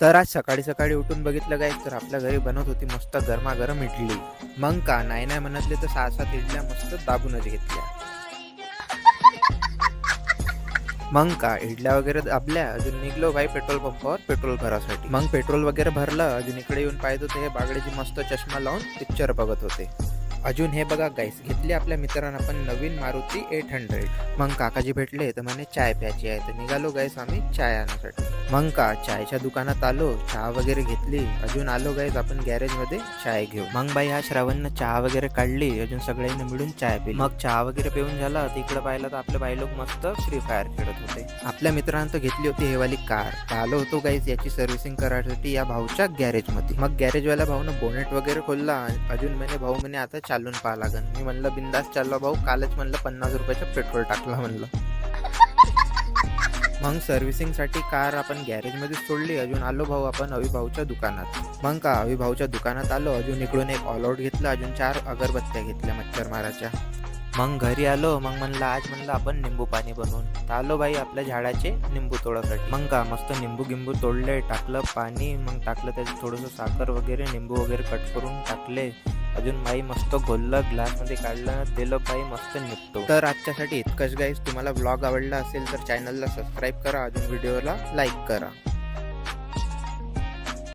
तर आज सकाळी सकाळी उठून बघितलं गाईस तर आपल्या घरी बनत होती मस्त गरमागरम इडली. मग का नाही नाही म्हणतले तर 6-7 इडल्या मस्त दाबूनच घेतल्या. मग का इडल्या वगैरे दाबल्या अजून निघलो भाई पेट्रोल पंपावर पेट्रोल भरासाठी. मग पेट्रोल वगैरे भरलं अजून इकडे येऊन पाहत होते हे बागड्याची मस्त चष्मा लावून पिक्चर बघत होते. अजून हे बघा गाईस घेतली आपल्या मित्रांना पण नवीन मारुती 800. मग काकाजी भेटले तर म्हणे चाय प्यायची आहे तर निघालो गाईस आम्ही चाय आणण्यासाठी. मग का चायच्या दुकानात आलो चहा वगैरे घेतली अजून आलो गाईस आपण गॅरेज मध्ये चाय घेऊ. मग बाई हा श्रावणनं चहा वगैरे काढली अजून सगळ्यांनी मिळून चाय पिली. मग चहा वगैरे पिऊन झाला तिकडे पाहिलं तर आपले बाई लोक मस्त फ्री फायर खेळत होते. आपल्या मित्रांना तर घेतली होती हे वाली कार. आलो होतो गाईस याची सर्व्हिसिंग करायसाठी या भाऊच्या गॅरेज मध्ये. मग गॅरेजवाल्या भाऊनं बोनेट वगैरे खोलला अजून म्हणे भाऊ म्हणे आता चालून पाहा लागन. मी म्हणलं बिंदास चाललो भाऊ कालच म्हणलं 50 रुपयाचं पेट्रोल टाकला म्हणलं. मग सर्व्हिसिंग साठी कार आपण गॅरेज मध्ये सोडली अजून आलो भाऊ आपण अविभाऊच्या दुकानात. मग का अविभाऊच्या दुकानात आलो अजून इकडून एक ऑल आउट घेतलं अजून 4 अगरबत्त्या घेतल्या मच्छर माराच्या. मग घरी आलो मग म्हणलं आज म्हणलं आपण निंबू पाणी बनवून तर आलो बाई आपल्या झाडाचे निंबू तोडासाठी. मग का मस्त निंबू गिंबू तोडले टाकलं पाणी मग टाकलं त्याच्यात थोडंसं साखर वगैरे निंबू वगैरे कट करून टाकले अजून बाई मस्त घोललं ग्लासमध्ये काढलं दिलं बाई मस्त निघतो. तर आजच्यासाठी इतकंच गाईस. तुम्हाला ब्लॉग आवडला असेल तर चॅनलला सबस्क्राईब करा अजून व्हिडिओला लाईक करा.